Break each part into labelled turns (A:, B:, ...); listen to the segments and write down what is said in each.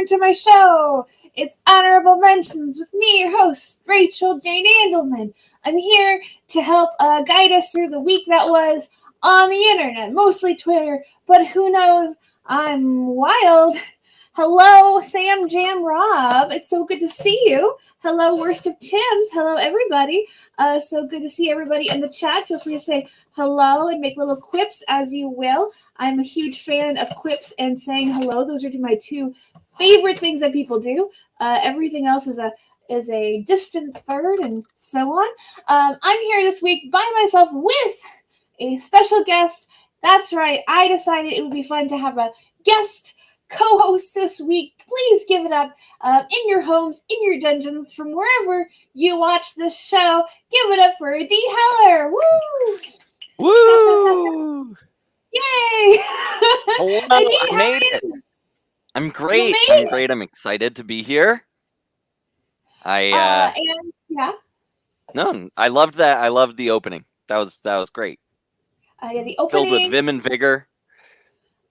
A: to my show. It's Honorable Mentions with me, your host, Rachel Jane Andelman. I'm here to help guide us through the week that was on the internet, mostly Twitter, but who knows, I'm wild. Hello, Sam Jam Rob. It's so good to see you. Hello, Worst of Tims. Hello, everybody. So good to see everybody in the chat. Feel free to say hello and make little quips as you will. I'm a huge fan of quips and saying hello. Those are my two favorite things that people do. Everything else is a distant third and so on. I'm here this week by myself with a special guest. That's right. I decided it would be fun to have a guest co-host this week. Please give it up in your homes, in your dungeons, from wherever you watch this show. Give it up for D. Heller. Woo!
B: Woo!
A: Yay!
B: Hello, I made it. I'm great. I'm excited to be here.
A: Yeah.
B: No, I loved that. I loved the opening. That was great.
A: Yeah, the opening
B: filled with vim and vigor.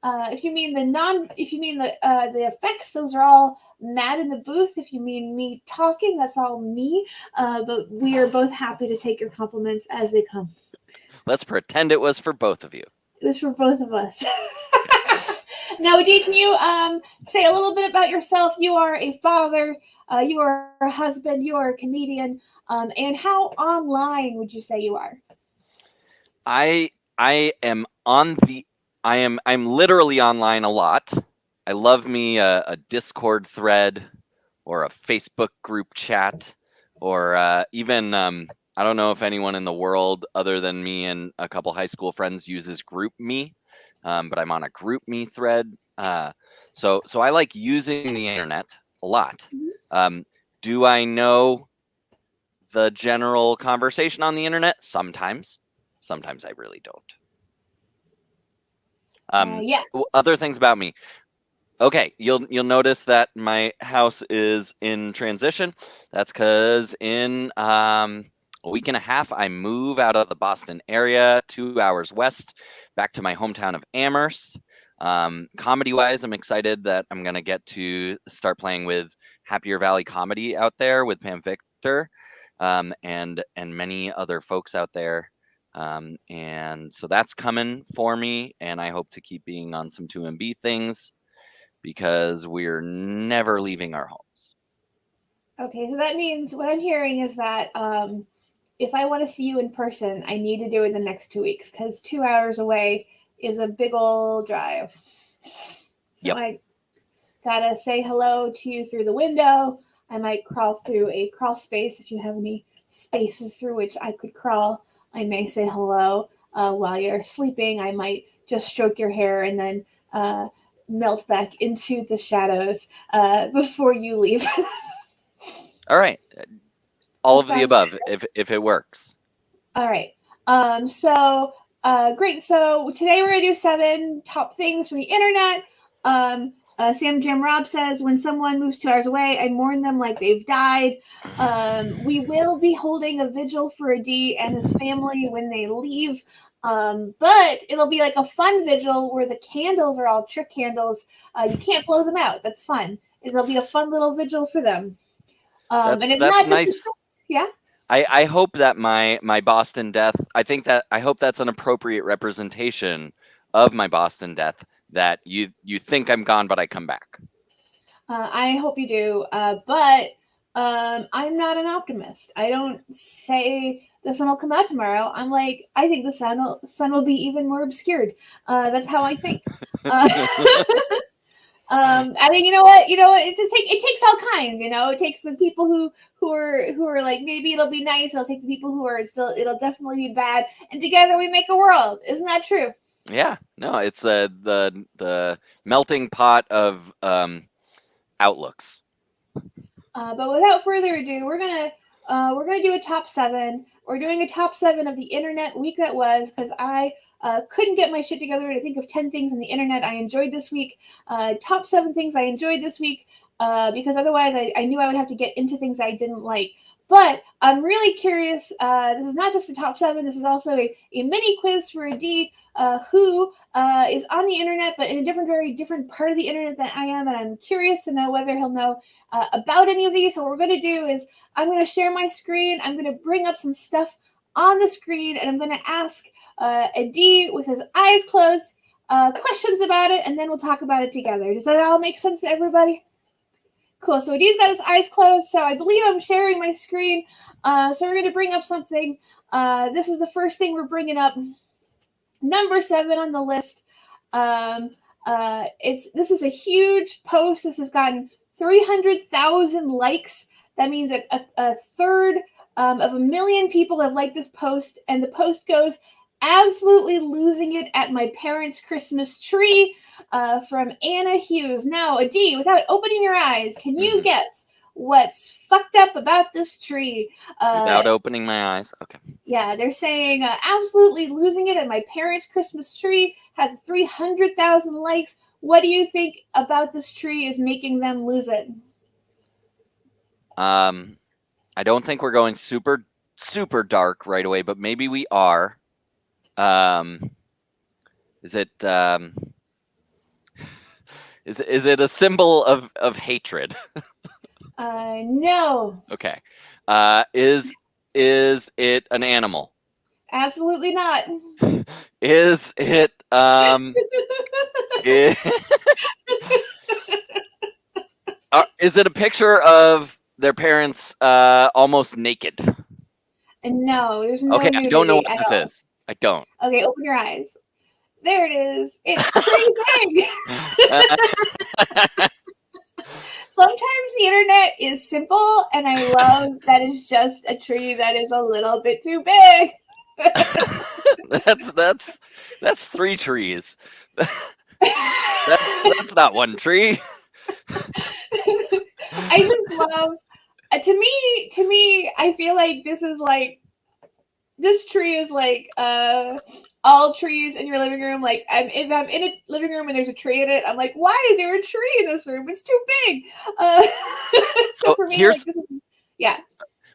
A: If you mean the effects, those are all Matt in the booth. If you mean me talking, that's all me. But we are both happy to take your compliments as they come.
B: Let's pretend it was for both of you.
A: It was for both of us. Now, Dee, can you say a little bit about yourself? You are a father, you are a husband, you are a comedian, and how online would you say you are?
B: I'm literally online a lot. I love me a Discord thread or a Facebook group chat or even I don't know if anyone in the world other than me and a couple high school friends uses GroupMe, but I'm on a GroupMe thread. So I like using the internet a lot. Do I know the general conversation on the internet? Sometimes I really don't.
A: Yeah.
B: Other things about me. Okay, you'll notice that my house is in transition. That's because in a week and a half, I move out of the Boston area, 2 hours west, back to my hometown of Amherst. Comedy-wise, I'm excited that I'm going to get to start playing with Happier Valley Comedy out there with Pam Victor and many other folks out there. And so that's coming for me, and I hope to keep being on some 2MB things because we're never leaving our homes.
A: Okay, so that means what I'm hearing is that if I want to see you in person, I need to do it the next 2 weeks because 2 hours away is a big old drive. So I gotta say hello to you through the window. I might crawl through a crawl space if you have any spaces through which I could crawl. I may say hello while you're sleeping. I might just stroke your hair and then melt back into the shadows before you leave.
B: All right. All of the above, if it works.
A: All right. So great. So today we're going to do 7 top things from the internet. Sam Jam Rob says, when someone moves 2 hours away, I mourn them like they've died. We will be holding a vigil for D and his family when they leave. But it'll be like a fun vigil where the candles are all trick candles. You can't blow them out. That's fun. It'll be a fun little vigil for them. And it's
B: that's
A: not
B: nice.
A: Yeah.
B: I hope that my Boston death, I hope that's an appropriate representation of my Boston death, that you think I'm gone, but I come back.
A: I hope you do. But I'm not an optimist. I don't say the sun will come out tomorrow. I'm like, I think the sun will be even more obscured. That's how I think. I mean, you know what? It takes all kinds. It takes the people who are like, maybe it'll be nice. It'll take the people who are it'll definitely be bad, and together we make a world. Isn't that true?
B: Yeah, no, it's the melting pot of outlooks.
A: But without further ado, we're gonna do a top 7. We're doing a top 7 of the internet week that was, because I couldn't get my shit together to think of 10 things on the internet I enjoyed this week. Top 7 things I enjoyed this week, because otherwise I knew I would have to get into things I didn't like. But I'm really curious. This is not just a top 7. This is also a mini quiz for Adi, who is on the internet, but in a very different part of the internet than I am. And I'm curious to know whether he'll know about any of these. So what we're going to do is I'm going to share my screen. I'm going to bring up some stuff on the screen, and I'm going to ask Adi with his eyes closed questions about it, and then we'll talk about it together. Does that all make sense to everybody? Cool. So Adi's got his eyes closed, so I believe I'm sharing my screen. So we're going to bring up something. This is the first thing we're bringing up. Number 7 on the list. This is a huge post. This has gotten 300,000 likes. That means a third of 1 million people have liked this post, and the post goes, "Absolutely losing it at my parents' Christmas tree," from Anna Hughes. Now, Adi, without opening your eyes, can you guess what's fucked up about this tree?
B: Without opening my eyes? Okay.
A: Yeah, they're saying absolutely losing it at my parents' Christmas tree, has 300,000 likes. What do you think about this tree is making them lose it?
B: I don't think we're going super dark right away, but maybe we are. Is it is it a symbol of hatred?
A: No.
B: Okay. Is it an animal?
A: Absolutely not.
B: Is it is it a picture of their parents almost naked?
A: No, there's no
B: Okay,
A: nudity.
B: I don't know what this is. I don't.
A: Okay, open your eyes. There it is. It's pretty big. Sometimes the internet is simple, and I love that it's just a tree that is a little bit too big.
B: that's 3 trees. That's not 1 tree.
A: I just love. To me, I feel like this tree is like all trees in your living room. Like, if I'm in a living room and there's a tree in it, I'm like, why is there a tree in this room? It's too big. So for me,
B: here's
A: yeah.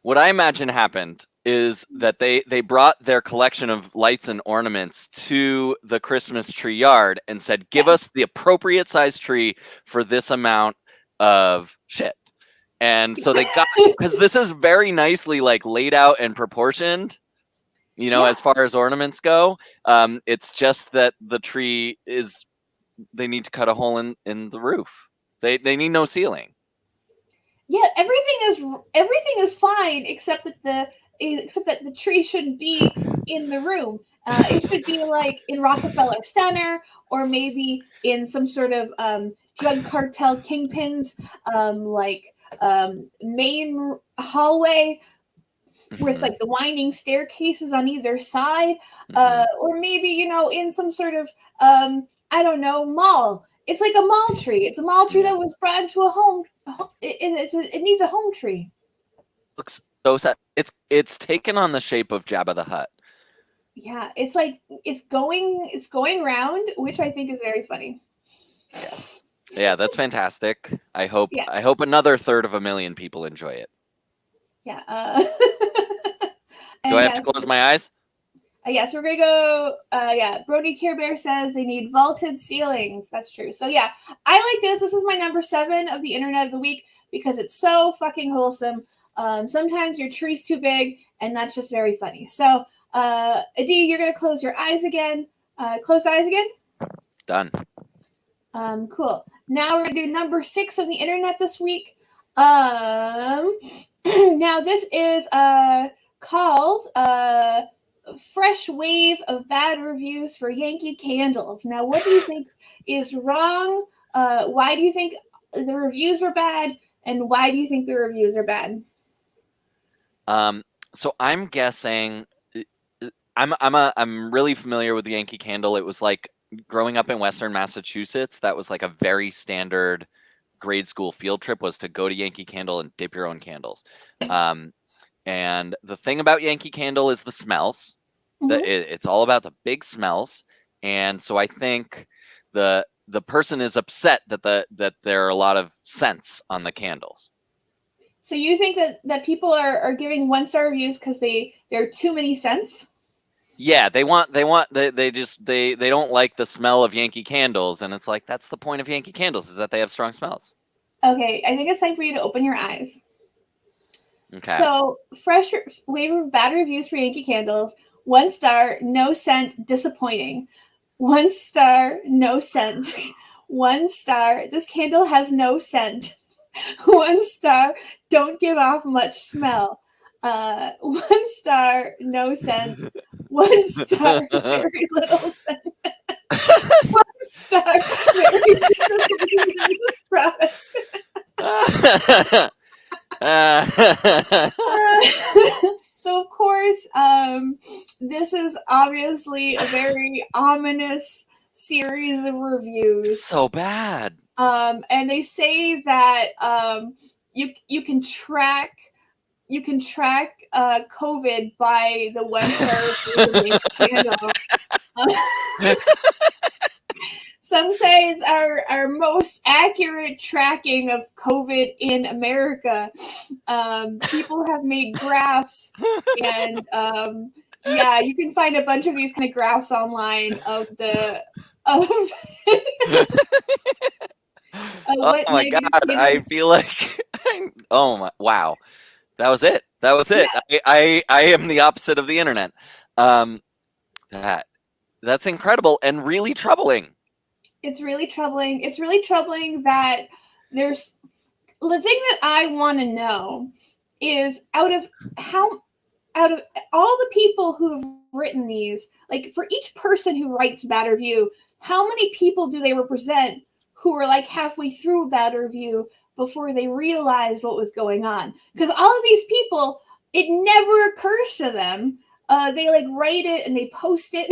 B: What I imagine happened is that they brought their collection of lights and ornaments to the Christmas tree yard and said, "Give us the appropriate size tree for this amount of shit." And so they got, because this is very nicely like laid out and proportioned. As far as ornaments go, it's just that the tree they need to cut a hole in the roof. They need no ceiling.
A: Yeah, everything is fine except that the tree shouldn't be in the room. It should be like in Rockefeller Center, or maybe in some sort of drug cartel kingpins main hallway with like the winding staircases on either side, or maybe in some sort of I don't know, mall. It's like a mall tree. It's a mall tree that was brought to a home. It needs a home tree.
B: Looks so sad. It's taken on the shape of Jabba the Hutt.
A: Yeah, it's like it's going round, which I think is very funny.
B: Yeah, that's fantastic. I hope another third of 1 million people enjoy it.
A: Yeah.
B: Do I have to close my eyes?
A: Yes, we're gonna go. Brody Care Bear says they need vaulted ceilings. That's true. So yeah, I like this. This is my number 7 of the Internet of the Week because it's so fucking wholesome. Sometimes your tree's too big, and that's just very funny. So, Adi, you're gonna close your eyes again. Close eyes again.
B: Done.
A: Cool. Now we're gonna do number 6 of the Internet this week. Now this is called Fresh Wave of Bad Reviews for Yankee Candles. Now, what do you think is wrong? Why do you think the reviews are bad? And why do you think the reviews are bad?
B: So I'm guessing I'm really familiar with the Yankee Candle. It was like growing up in Western Massachusetts, that was like a very standard grade school field trip, was to go to Yankee Candle and dip your own candles. And the thing about Yankee Candle is the smells. It's all about the big smells. And so I think the person is upset that there are a lot of scents on the candles.
A: So you think that people are giving 1-star reviews because there are too many scents?
B: Yeah, they don't like the smell of Yankee Candles, and it's like that's the point of Yankee Candles is that they have strong smells.
A: Okay, I think it's time for you to open your eyes.
B: Okay.
A: So fresh wave of bad reviews for Yankee Candles. 1 star, no scent, disappointing. 1 star, no scent. 1 star, this candle has no scent. 1 star, don't give off much smell. 1 star, no scent. 1 star, very little scent. 1 star, very disappointed in this product. So of course, this is obviously a very ominous series of reviews.
B: So bad.
A: And they say that you can track COVID by the 1-star reviews of the candle. Some say it's our most accurate tracking of COVID in America. People have made graphs, and yeah, you can find a bunch of these kind of graphs online of
B: Oh
A: what
B: my
A: negative
B: god, I feel like oh my wow. That was it. That was it.
A: Yeah.
B: I am the opposite of the internet. Um that's incredible and really troubling.
A: It's really troubling. It's really troubling that there's the thing that I want to know is out of all the people who have written these, like for each person who writes a bad review, how many people do they represent who were like halfway through a bad review before they realized what was going on? Because all of these people, it never occurs to them. They like write it and they post it.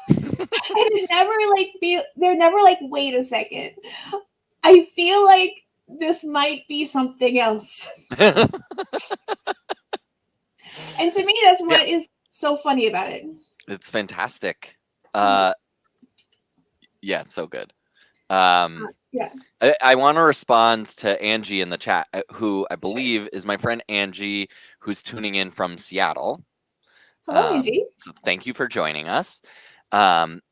A: And it never they're never like, wait a second. I feel like this might be something else. And to me, that's what is so funny about it.
B: It's fantastic. Yeah, it's so good.
A: Yeah.
B: I want to respond to Angie in the chat, who I believe is my friend Angie, who's tuning in from Seattle.
A: Hello, Angie.
B: So thank you for joining us. And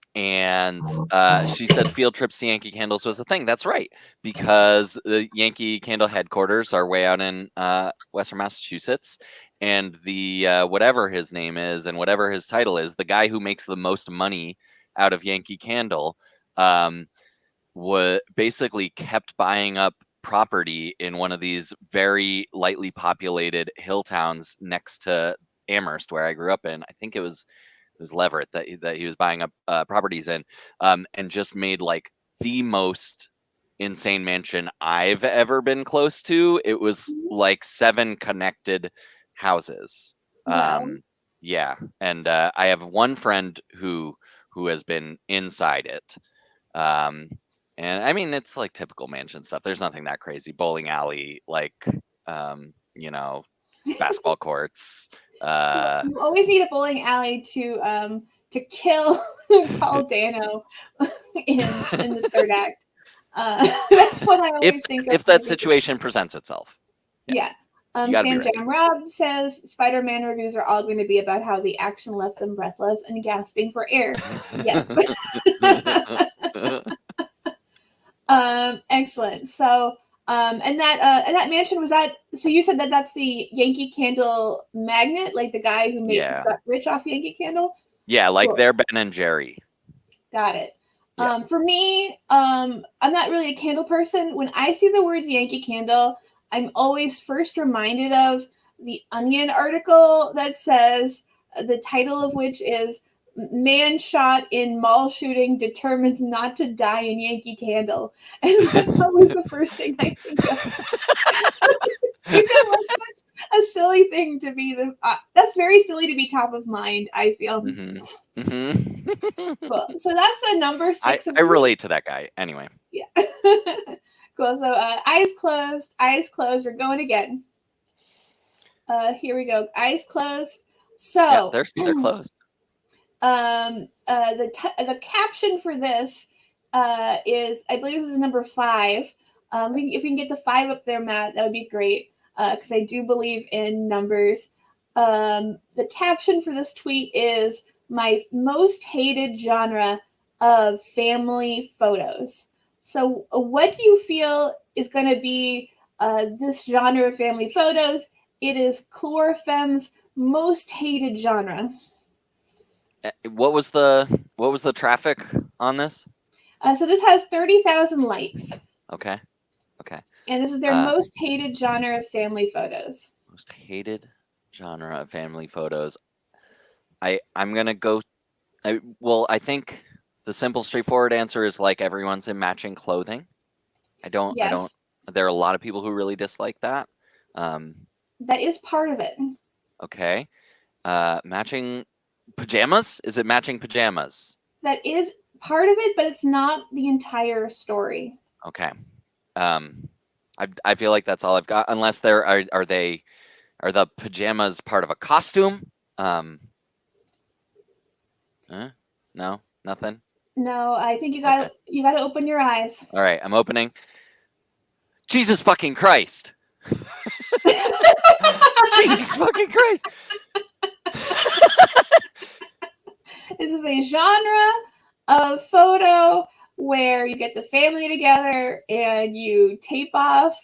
B: she said field trips to Yankee Candles was a thing. That's right, because the Yankee Candle headquarters are way out in Western Massachusetts, and the whatever his name is and whatever his title is, the guy who makes the most money out of Yankee Candle, basically kept buying up property in one of these very lightly populated hill towns next to Amherst, where I grew up in. I think it was Leverett that he was buying up properties in, and just made like the most insane mansion I've ever been close to. It was like 7 connected houses.
A: Wow.
B: Yeah, and I have one friend who has been inside it. And I mean, it's like typical mansion stuff. There's nothing that crazy. Bowling alley, like, basketball courts.
A: You always need a bowling alley to kill Paul Dano in the third act. That's what I always think of.
B: If that situation presents itself.
A: Yeah. Sam Jam Rob says Spider-Man reviews are all going to be about how the action left them breathless and gasping for air. Yes. Excellent. So, and that mansion was that. So you said that that's the Yankee Candle magnate, like the guy who got rich off Yankee Candle.
B: Yeah, like they're Ben and Jerry.
A: Got it. Yeah. For me, I'm not really a candle person. When I see the words Yankee Candle, I'm always first reminded of the Onion article that says the title of which is "Man Shot in Mall Shooting Determined Not to Die in Yankee Candle," and that's always the first thing I think of. That's a silly thing to be that's very silly to be top of mind, I feel.
B: Mm-hmm. Mm-hmm.
A: Cool. So that's a number 6.
B: I relate to that guy. Anyway.
A: Yeah. Cool. So eyes closed. We're going again. Here we go. Eyes closed. So
B: they're closed.
A: The caption for this is, I believe this is number 5. If we can get the 5 up there, Matt, that would be great. because I do believe in numbers. The caption for this tweet is my most hated genre of family photos. So, what do you feel is going to be this genre of family photos? It is Chlorofem's most hated genre.
B: What was the traffic on this?
A: So this has 30,000 likes.
B: Okay.
A: And this is their most hated genre of family photos.
B: Most hated genre of family photos. I'm gonna go. I think the simple, straightforward answer is like everyone's in matching clothing. I don't. There are a lot of people who really dislike that.
A: That is part of it.
B: Okay. Matching pajamas? Is it matching pajamas?
A: That is part of it, but it's not the entire story.
B: Okay. I feel like that's all I've got. Unless there are the pajamas part of a costume? No, nothing.
A: No, I think you gotta open your eyes.
B: All right, I'm opening. Jesus fucking Christ! Jesus fucking Christ!
A: This is a genre of photo where you get the family together and you tape off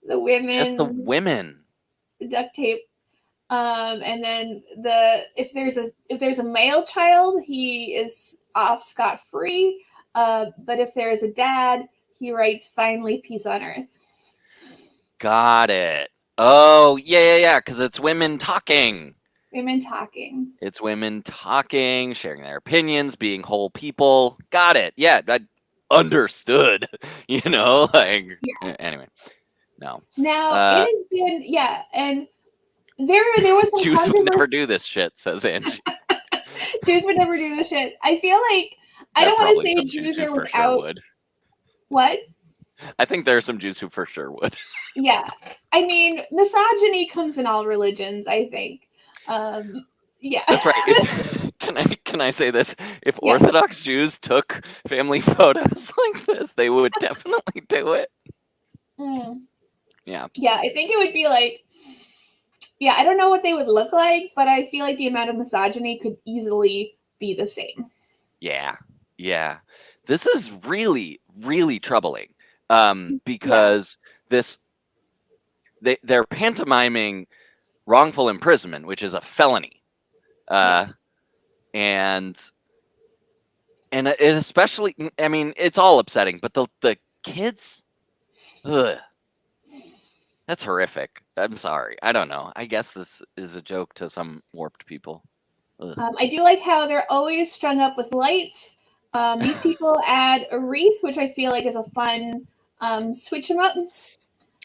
A: the women.
B: Just the women.
A: Duct tape. And then if there's a male child, he is off scot-free. But if there is a dad, he writes "Finally, peace on earth."
B: Got it. Oh yeah. Because it's women talking.
A: It's
B: women talking, sharing their opinions, being whole people. Got it. Yeah, I understood. Anyway. No.
A: Now it has been and there was some
B: Jews would never do this shit, says Angie.
A: Jews would never do this shit. I feel like I don't want to say Jews are without. Sure would. What?
B: I think there are some Jews who for sure would.
A: Yeah, I mean, misogyny comes in all religions, I think. Yeah,
B: that's right. Can I say this? If Orthodox Jews took family photos like this, they would definitely do it. Yeah.
A: I think it would be like. Yeah, I don't know what they would look like, but I feel like the amount of misogyny could easily be the same.
B: Yeah. This is really, really troubling because they're pantomiming wrongful imprisonment, which is a felony. Yes. And it especially, I mean, it's all upsetting, but the kids, ugh, that's horrific. I'm sorry. I don't know. I guess this is a joke to some warped people.
A: I do like how they're always strung up with lights. These people add a wreath, which I feel like is a fun switch them up.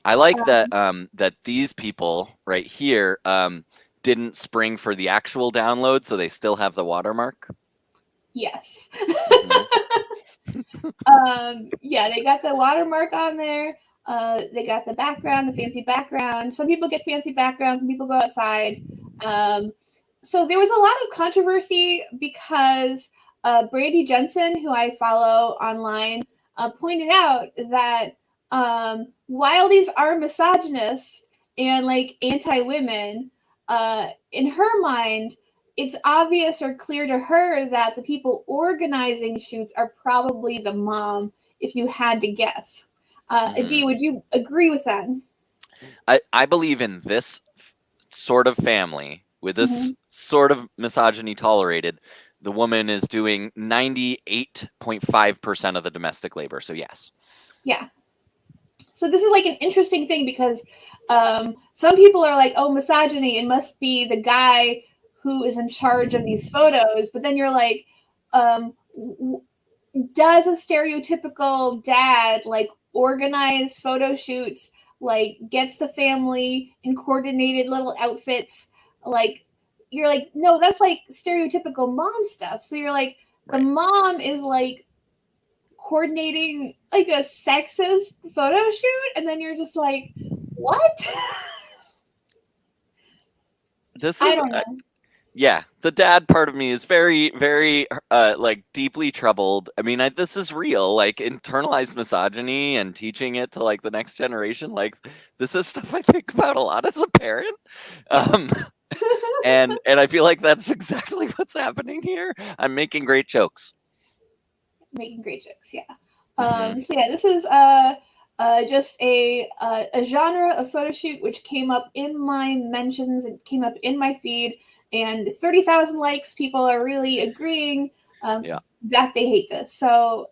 B: I like that these people right here didn't spring for the actual download, so they still have the watermark.
A: Yes. They got the watermark on there. They got the background, the fancy background. Some people get fancy backgrounds, some people go outside. So there was a lot of controversy because Brady Jensen, who I follow online, pointed out that while these are misogynist and like anti-women, in her mind, it's obvious or clear to her that the people organizing shoots are probably the mom, if you had to guess. Adi, would you agree with that?
B: I believe in this sort of family, with this sort of misogyny tolerated, the woman is doing 98.5% of the domestic labor. So yes.
A: Yeah. So this is like an interesting thing because some people are like, oh, misogyny, it must be the guy who is in charge of these photos. But then you're like, does a stereotypical dad like organize photo shoots, like gets the family in coordinated little outfits? Like, you're like, no, that's like stereotypical mom stuff. So you're like, the mom is like coordinating like a sexist photo shoot, and then you're just like, what?
B: This is,
A: I don't know.
B: Yeah, the dad part of me is very, very, like, deeply troubled. I mean, this is real, like, internalized misogyny and teaching it to, like, the next generation, like, this is stuff I think about a lot as a parent.
A: Yeah.
B: And I feel like that's exactly what's happening here. I'm making great jokes.
A: Making great jokes, yeah.
B: Mhm.
A: So yeah, this is just a genre of photo shoot which came up in my mentions, it came up in my feed, and 30,000 likes. People are really agreeing
B: Yeah.
A: that they hate this. So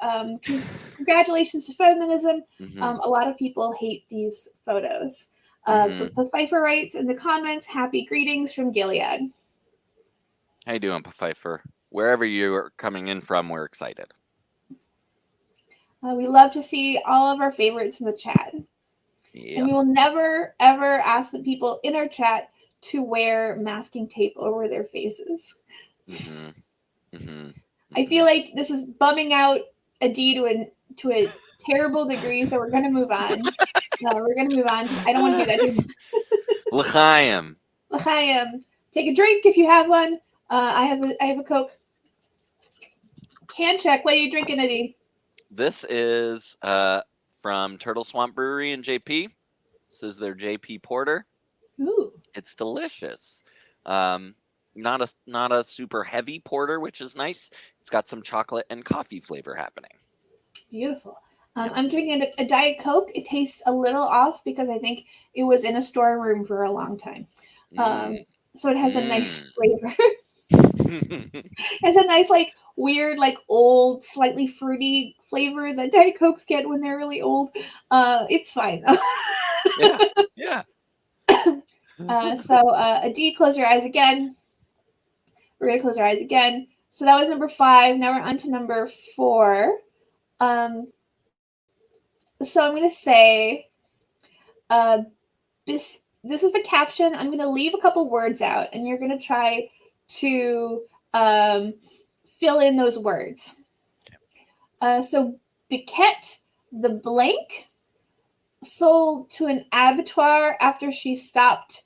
A: congratulations to feminism.
B: Mhm.
A: A lot of people hate these photos.
B: Mhm.
A: Pfeiffer writes in the comments, "Happy greetings from Gilead."
B: How you doing, Pfeiffer? Wherever you are coming in from, we're excited.
A: We love to see all of our favorites in the chat. And
B: Yep.
A: we will never, ever ask the people in our chat to wear masking tape over their faces.
B: Mhm. Mhm.
A: I feel
B: Mhm.
A: like this is bumming out Adi to a terrible degree, so we're going to move on. We're going to move on because I don't want to do that to
B: L'chaim.
A: L'chaim. Take a drink if you have one. I have a Coke. Hand check. What are you drinking, Adi?
B: This is from Turtle Swamp Brewery in JP. This is their JP Porter.
A: Ooh,
B: It's delicious. Um, not a super heavy porter, which is nice. It's got some chocolate and coffee flavor happening.
A: beautiful.
B: Yep.
A: I'm drinking a Diet Coke. It tastes a little off because I think it was in a storeroom for a long time.
B: Mm.
A: So it has a nice
B: Mm.
A: flavor. It has a nice, like, weird, like, old, slightly fruity flavor that Diet Cokes get when they're really old. It's fine.
B: Yeah. Yeah.
A: Adi, close your eyes again. We're going to close our eyes again. So that was number 5. Now we're on to number 4. Um, so I'm going to say, uh, this is the caption. I'm going to leave a couple words out, and you're going to try to um, fill in those words. So Biquette the blank sold to an abattoir after she stopped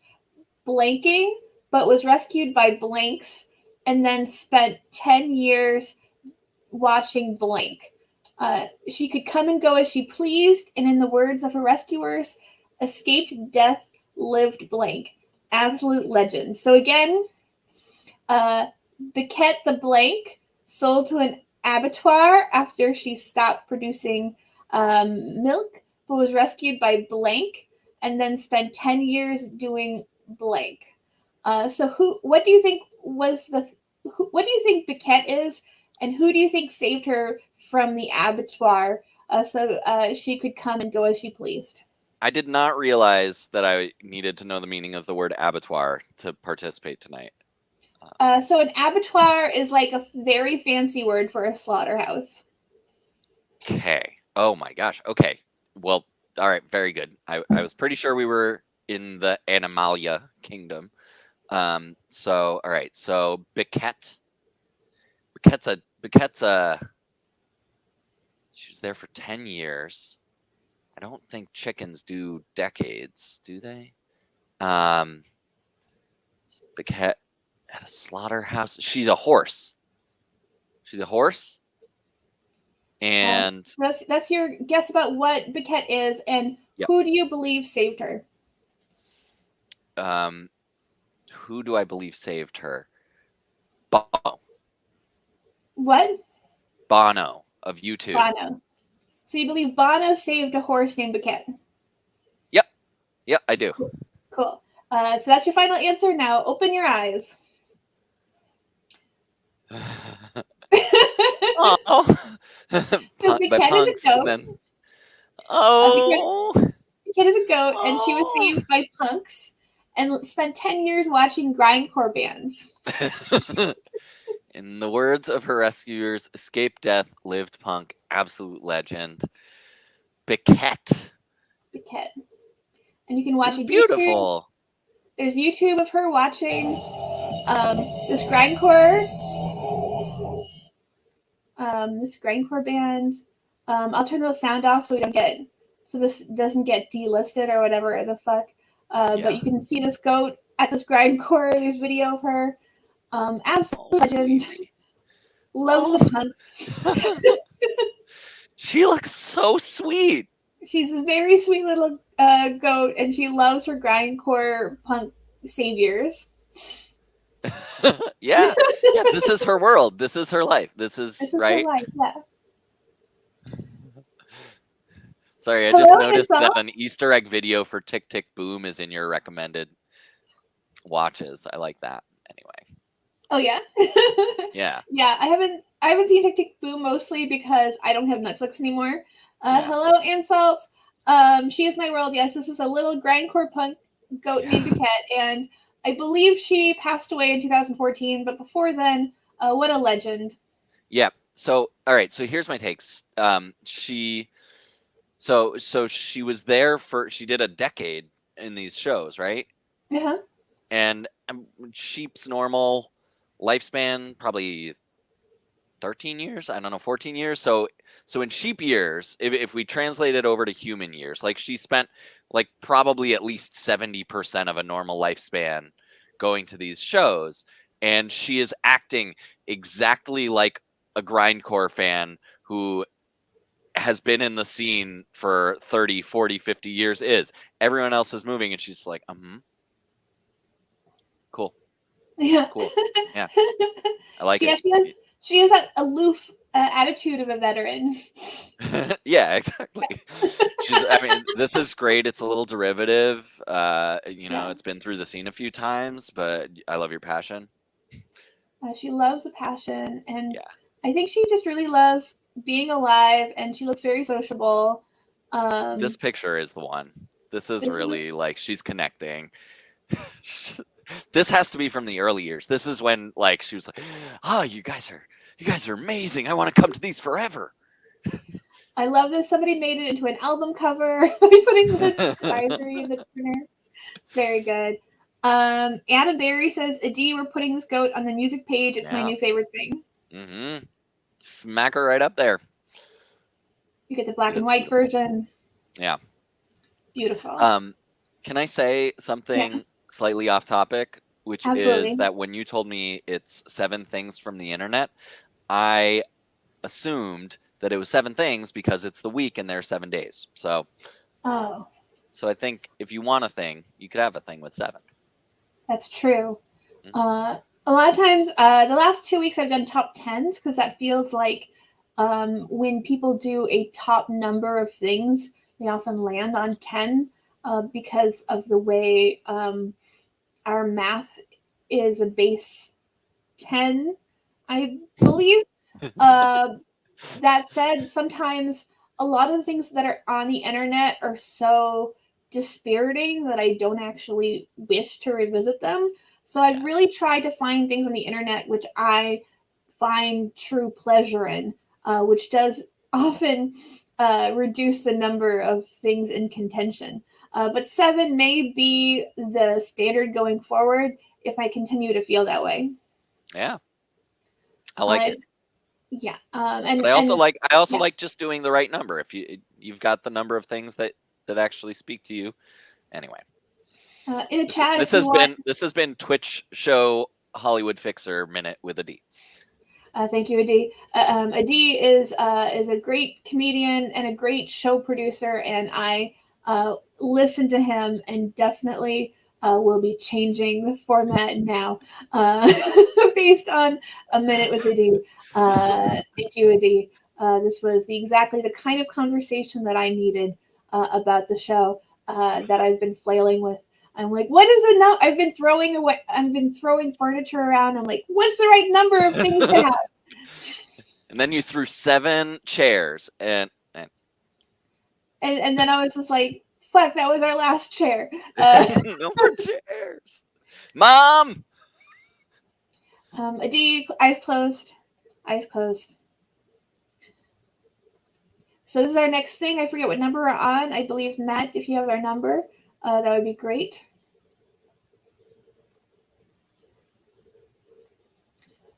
A: blanking, but was rescued by blanks and then spent 10 years watching blank. She could come and go as she pleased, and in the words of her rescuers, escaped death, lived blank. Absolute legend. So again, uh, Biquette the blank sold to an abattoir after she stopped producing milk, but was rescued by blank and then spent 10 years doing blank. What do you think what do you think Biquette is, and who do you think saved her from the abattoir so she could come and go as she pleased?
B: I did not realize that I needed to know the meaning of the word abattoir to participate tonight.
A: So an abattoir is like a very fancy word for a slaughterhouse.
B: Okay. Oh my gosh. Okay. Well, all right. Very good. I was pretty sure we were in the Animalia kingdom. So, all right. So, Biquette. Biquette's she was there for 10 years. I don't think chickens do decades, do they? Um, Biquette at a slaughterhouse. She's a horse. She's a horse. And
A: That's your guess about what Biquette is, and
B: yep.
A: who do you believe saved her?
B: Um, who do I believe saved her? Bono.
A: What?
B: Bono of U2.
A: Bono. So you believe Bono saved a horse named Biquette?
B: Yep. Yep, I do.
A: Cool. So that's your final answer. Now open your eyes.
B: Oh.
A: So
B: By
A: Biquette is a
B: punks and
A: goat.
B: then
A: Biquette,
B: oh.
A: Biquette is a goat, and she was
B: Oh.
A: saved by punks and spent 10 years watching grindcore bands.
B: In the words of her rescuers, escaped death, lived punk, absolute legend. Biquette.
A: Biquette. And you can watch
B: It's
A: a YouTube.
B: beautiful.
A: There's YouTube of her watching this grindcore band. I'll turn the sound off so this doesn't get delisted or whatever the fuck. But
B: Yeah.
A: you can see this goat at this grindcore. There's video of her. Absolute legend. Loves the punks.
B: She looks so sweet.
A: She's a very sweet little goat, and she loves her grindcore punk saviors.
B: Yeah. This is her world. This is her life. This is
A: her
B: right.
A: life. Yeah.
B: Sorry, I
A: Hello,
B: just noticed
A: Ansel.
B: that an Easter egg video for Tick Tick Boom is in your recommended watches. I like that. Anyway.
A: Oh yeah.
B: Yeah.
A: Yeah, I haven't seen Tick Tick Boom mostly because I don't have Netflix anymore.
B: Yeah.
A: Hello, Ansalt. She is my world. Yes, this is a little grindcore punk goat named Duquette, and I believe she passed away in 2014. But before then, what a legend!
B: Yeah. So, all right. So here's my takes. She was there she did a decade in these shows, right?
A: Uh-huh.
B: And Sheep's normal lifespan probably 13 years, I don't know, 14 years. So in sheep years, if we translate it over to human years, like she spent like probably at least 70% of a normal lifespan going to these shows, and she is acting exactly like a grindcore fan who has been in the scene for 30, 40, 50 years is. Everyone else is moving and she's like, cool.
A: Yeah.
B: Cool. Yeah. I like it.
A: She has that aloof attitude of a veteran.
B: Yeah, exactly. I mean, this is great. It's a little derivative. It's been through the scene a few times, but I love your passion.
A: She loves the passion, and
B: Yeah.
A: I think she just really loves being alive, and she looks very sociable.
B: This picture is the one. This is really like she's connecting. This has to be from the early years. This is when like she was like, "Oh, you guys are amazing. I want to come to these forever."
A: I love this. Somebody made it into an album cover by putting the advisory in the corner. It's very good. Adam Barry says, Adi, we're putting this goat on the music page. It's my new favorite thing.
B: Mm-hmm. Smack her right up there.
A: You get the black and white version.
B: Yeah.
A: Beautiful.
B: Can I say something slightly off topic, which is that when you told me it's 7 things from the internet, I assumed that it was 7 things because it's the week and there are 7 days. So I think if you want a thing, you could have a thing with 7.
A: That's true. Mm-hmm. A lot of times, the last 2 weeks I've done top 10s because that feels like when people do a top number of things, they often land on 10 because of the way our math is a base 10, I believe. That said, sometimes a lot of the things that are on the internet are so dispiriting that I don't actually wish to revisit them. So I've really tried to find things on the internet which I find true pleasure in, which does often reduce the number of things in contention. But 7 may be the standard going forward if I continue to feel that way.
B: Yeah, I like it.
A: Yeah,
B: but I also like just doing the right number. If you've got the number of things that actually speak to you. Anyway,
A: in the chat,
B: this has been Twitch show Hollywood Fixer Minute with Adi.
A: Thank you, Adi. Adi is a great comedian and a great show producer, and I listen to him and definitely will be changing the format now based on a minute with Adi. Thank you, Adi. This was exactly the kind of conversation that I needed about the show that I've been flailing with. I'm like, what is it now? I've been throwing furniture around. I'm like, what's the right number of things to have?
B: And then you threw 7 chairs and
A: then I was just like, fuck, that was our last chair.
B: No more chairs. Mom!
A: Adi, eyes closed. Eyes closed. So this is our next thing. I forget what number we're on. I believe, Matt, if you have our number, that would be great.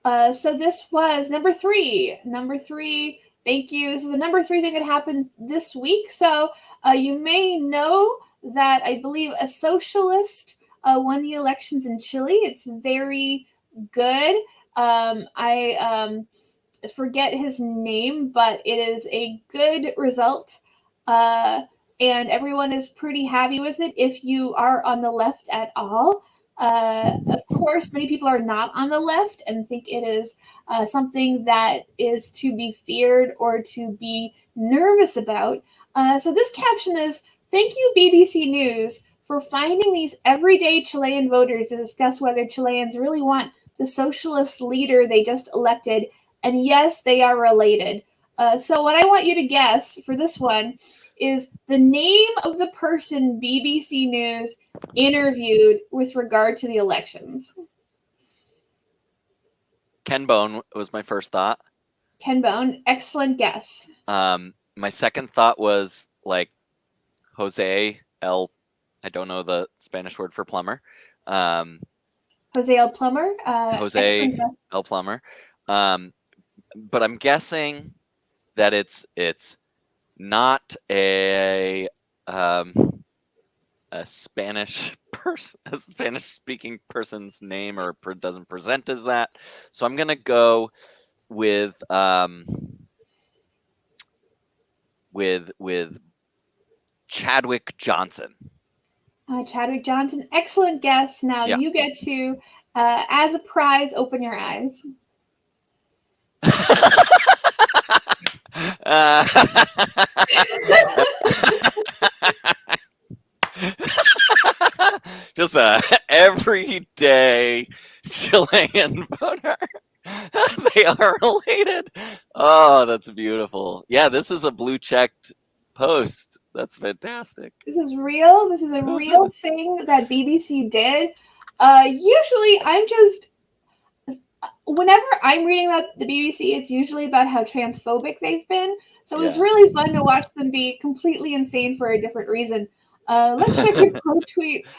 A: So this was number 3. Number 3. Thank you. This is the number 3 thing that happened this week. So you may know that I believe a socialist won the elections in Chile. It's very, good. I forget his name, but it is a good result. And everyone is pretty happy with it if you are on the left at all. Of course, many people are not on the left and think it is something that is to be feared or to be nervous about. So this caption is, "Thank you, BBC News, for finding these everyday Chilean voters to discuss whether Chileans really want the socialist leader they just elected. And yes, they are related." So what I want you to guess for this one is the name of the person BBC News interviewed with regard to the elections.
B: Ken Bone was my first thought.
A: Ken Bone, excellent guess.
B: My second thought was like Jose El, I don't know the Spanish word for plumber.
A: Jose El Plumber.
B: Jose El Plumber. But I'm guessing that it's not a Spanish person, a Spanish speaking person's name, or doesn't present as that. So I'm gonna go with Chadwick Johnson.
A: Chadwick Johnson, excellent guess. Now you get to, as a prize, open your eyes.
B: Just a everyday Chilean voter. They are related. Oh, that's beautiful. Yeah, this is a blue checked post. That's fantastic.
A: This is real. This is a real thing that BBC did. Usually, whenever I'm reading about the BBC, it's usually about how transphobic they've been. So it's really fun to watch them be completely insane for a different reason. Let's check your quote tweets.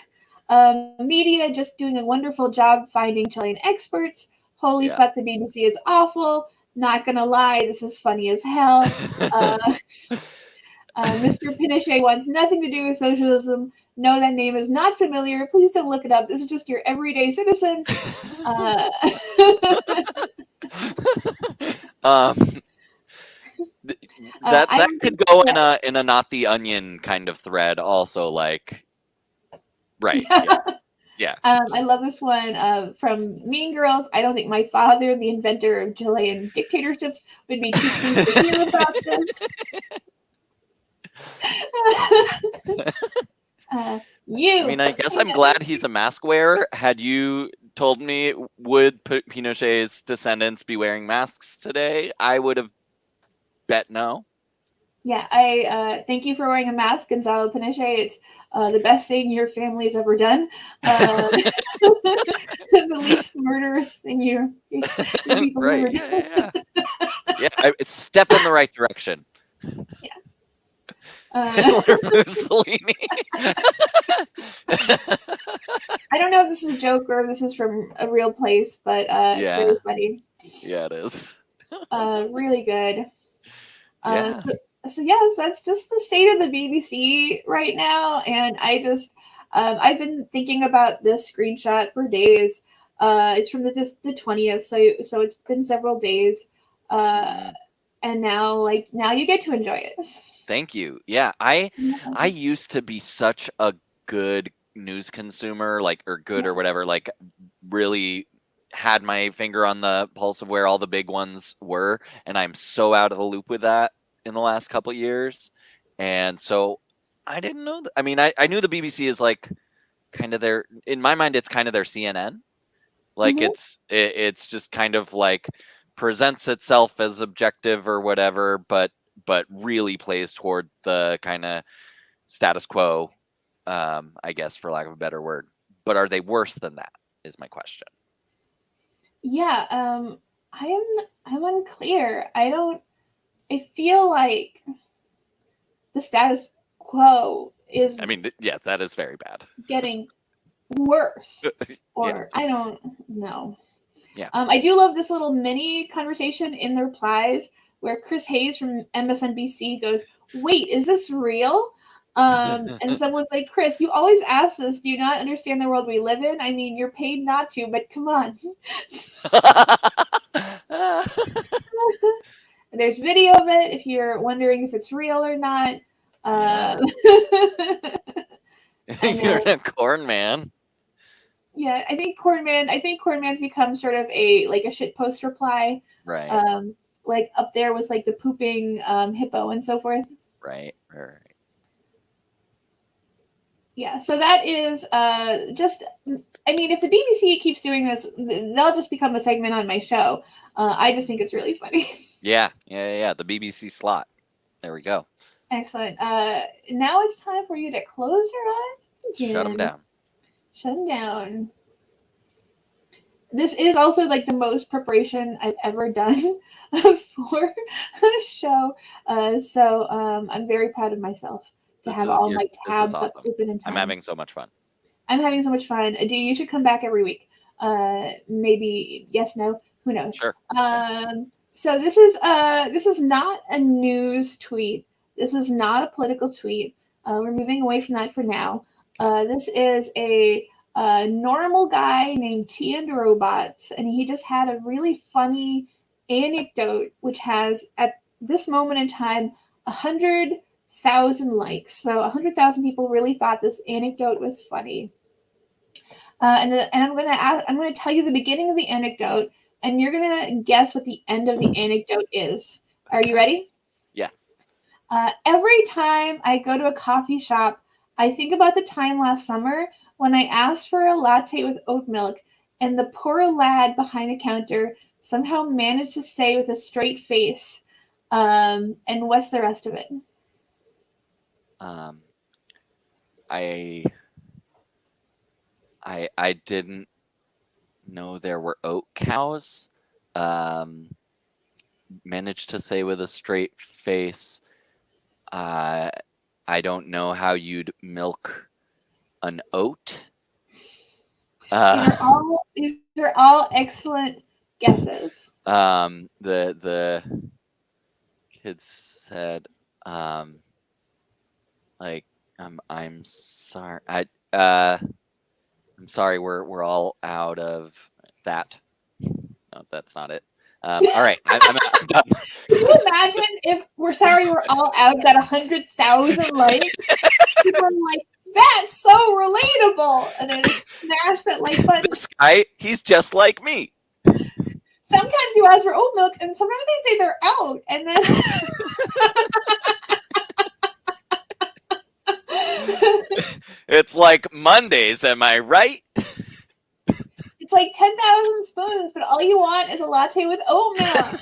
A: Media just doing a wonderful job finding Chilean experts. Holy fuck, the BBC is awful. Not gonna lie, this is funny as hell. Mr. Pinochet wants nothing to do with socialism. No, that name is not familiar. Please don't look it up. This is just your everyday citizen.
B: That could go in a not the onion kind of thread also, like, right. Yeah.
A: I love this one from Mean Girls. I don't think my father, the inventor of Chilean dictatorships, would be too pleased to hear about this.
B: I mean, I guess I'm glad he's a mask wearer. Had you told me, would Pinochet's descendants be wearing masks today, I would have bet no.
A: Yeah, I thank you for wearing a mask, Gonzalo Pinochet. It's the best thing your family's ever done. The least murderous thing your people
B: right.
A: ever done.
B: Yeah, it's a step in the right direction.
A: Yeah.
B: Hitler, Mussolini.
A: I don't know if this is a joke or if this is from a real place, but it's really funny.
B: Yeah, it is.
A: Really good. So yes, that's just the state of the BBC right now, and I've been thinking about this screenshot for days. It's from the 20th, so it's been several days, and now you get to enjoy it.
B: Thank you. Yeah, I used to be such a good news consumer, or whatever, like really had my finger on the pulse of where all the big ones were, and I'm so out of the loop with that in the last couple of years. And so I didn't know I mean, I knew the BBC is like kind of in my mind, it's kind of their CNN. Like it's just kind of like presents itself as objective or whatever, but really plays toward the kind of status quo, I guess, for lack of a better word. But are they worse than that is my question.
A: Yeah, I'm unclear. I feel like the status quo is,
B: I mean, yeah, that is very bad.
A: Getting worse. Or I don't know.
B: Yeah.
A: I do love this little mini conversation in the replies where Chris Hayes from MSNBC goes, "Wait, is this real?" And someone's like, Chris, you always ask this. Do you not understand the world we live in? I mean, you're paid not to, but come on. There's video of it if you're wondering if it's real or not.
B: Yeah. You're a corn man.
A: Yeah, I think Cornman's become sort of a shit post reply.
B: Right.
A: Like up there with like the pooping hippo and so forth.
B: Right.
A: Yeah, so that is just. I mean, if the BBC keeps doing this, they'll just become a segment on my show. I just think it's really funny.
B: Yeah. The BBC slot. There we go.
A: Excellent. Now it's time for you to close your eyes.
B: Shut them down.
A: Shut them down. This is also like the most preparation I've ever done for a show. So I'm very proud of myself to have all my tabs
B: awesome.
A: open in time.
B: I'm having so much fun.
A: I'm having so much fun. Dee, you should come back every week. Maybe yes, no, who knows?
B: Sure.
A: So this is not a news tweet. This is not a political tweet. We're moving away from that for now. This is a normal guy named T and Robots, and he just had a really funny anecdote, which has at this moment in time 100,000 likes. So 100,000 people really thought this anecdote was funny. And I'm gonna tell you the beginning of the anecdote, and you're gonna guess what the end of the anecdote is. Are you ready?
B: Yes.
A: Every time I go to a coffee shop, I think about the time last summer when I asked for a latte with oat milk, and the poor lad behind the counter somehow managed to say with a straight face, and what's the rest of it?
B: I didn't know there were oat cows. Managed to say with a straight face, I don't know how you'd milk an oat.
A: These are all excellent guesses.
B: The kids said, like, I'm sorry. I'm sorry. We're all out of that. No, that's not it. All right, I'm done.
A: Can you imagine if we're sorry we're all out got 100,000 likes? People are like, that's so relatable, and then smash that like button.
B: This guy, he's just like me.
A: Sometimes you ask for oat milk, and sometimes they say they're out, and then
B: it's like Mondays, am I right?
A: It's like 10,000 spoons, but all you want is a latte with oat milk.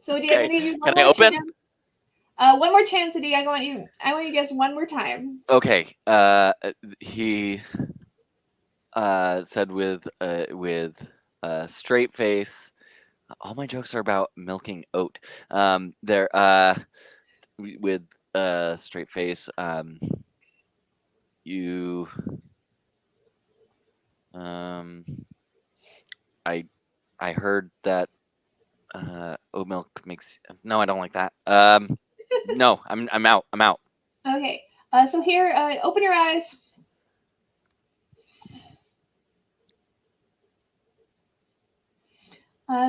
A: So, Adi, I'm going to give you one more chance. One more chance, Adi. I want you to guess one more time.
B: Okay. He said with a straight face. All my jokes are about milking oat. With a straight face. You. I heard that oat milk makes. No, I don't like that. No, I'm out. I'm out.
A: Okay. So here, open your eyes.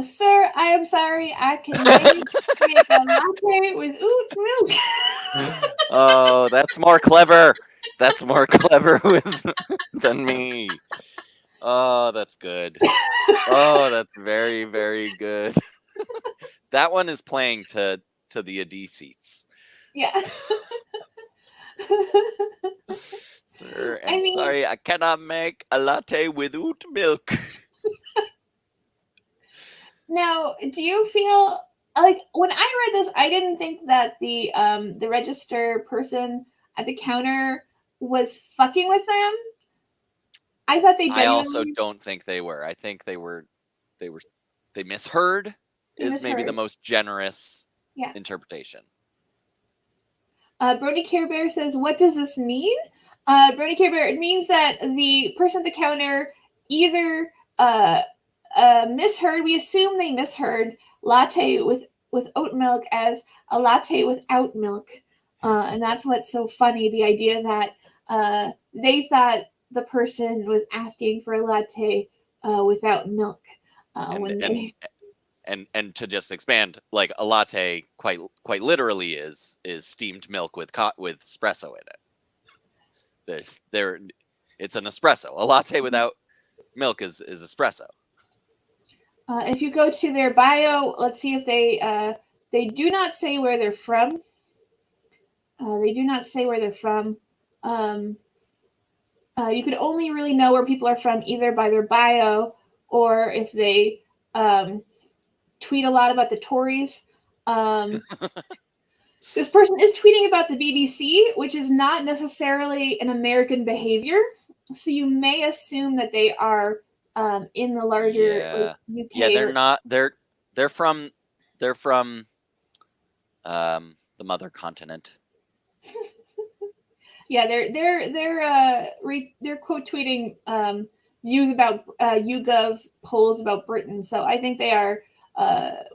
A: Sir, I am sorry. I can make a latte with oat milk.
B: Oh, that's more clever. That's more clever than me. Oh, that's good. Oh, that's very, very good. That one is playing to the AD seats.
A: Yeah.
B: Sir, I'm sorry. I cannot make a latte with oat milk.
A: Now, do you feel like when I read this, I didn't think that the register person at the counter was fucking with them. I thought they.
B: I also don't think they were. I think they misheard. Maybe the most generous interpretation.
A: Brody Care Bear says, "What does this mean?" Brody Care Bear, it means that the person at the counter either misheard. We assume they misheard latte with with oat milk as a latte without milk. And that's what's so funny, the idea that they thought the person was asking for a latte without milk
B: and
A: when
B: and
A: they.
B: and to just expand, like a latte quite literally is steamed milk with espresso in it. There it's an espresso. A latte without milk is espresso.
A: If you go to their bio, let's see if they do not say where they're from. They do not say where they're from. You could only really know where people are from either by their bio or if they tweet a lot about the Tories. This person is tweeting about the BBC, which is not necessarily an American behavior. So you may assume that they are in the larger UK.
B: Yeah, they're not. They're from the mother continent.
A: Yeah, they're quote tweeting views about YouGov polls about Britain. So I think they are.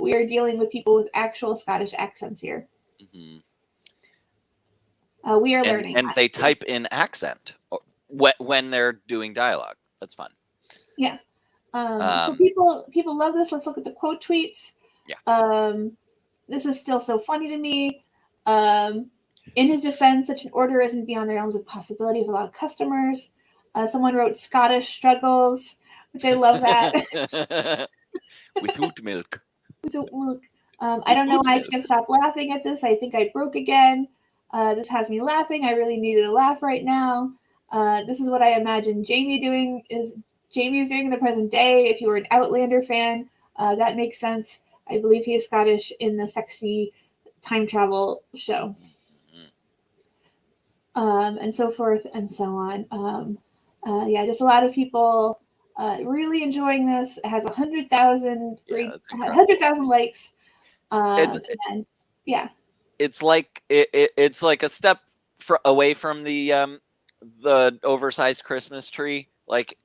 A: We are dealing with people with actual Scottish accents here.
B: Mm-hmm.
A: We are learning,
B: and they type in accent when they're doing dialogue. That's fun.
A: Yeah. So people love this. Let's look at the quote tweets.
B: Yeah.
A: This is still so funny to me. In his defense, such an order isn't beyond the realms of possibility with a lot of customers. Someone wrote Scottish struggles, which I love that.
B: Without milk.
A: Without milk. I don't know why I can't stop laughing at this. I think I broke again. This has me laughing. I really needed a laugh right now. This is what I imagine Jamie is doing in the present day. If you were an Outlander fan, that makes sense. I believe he is Scottish in the sexy time travel show. And so forth and so on. Yeah, just a lot of people really enjoying this. It has 100,000 likes. And yeah,
B: it's like it's like a step away from the oversized Christmas tree. Like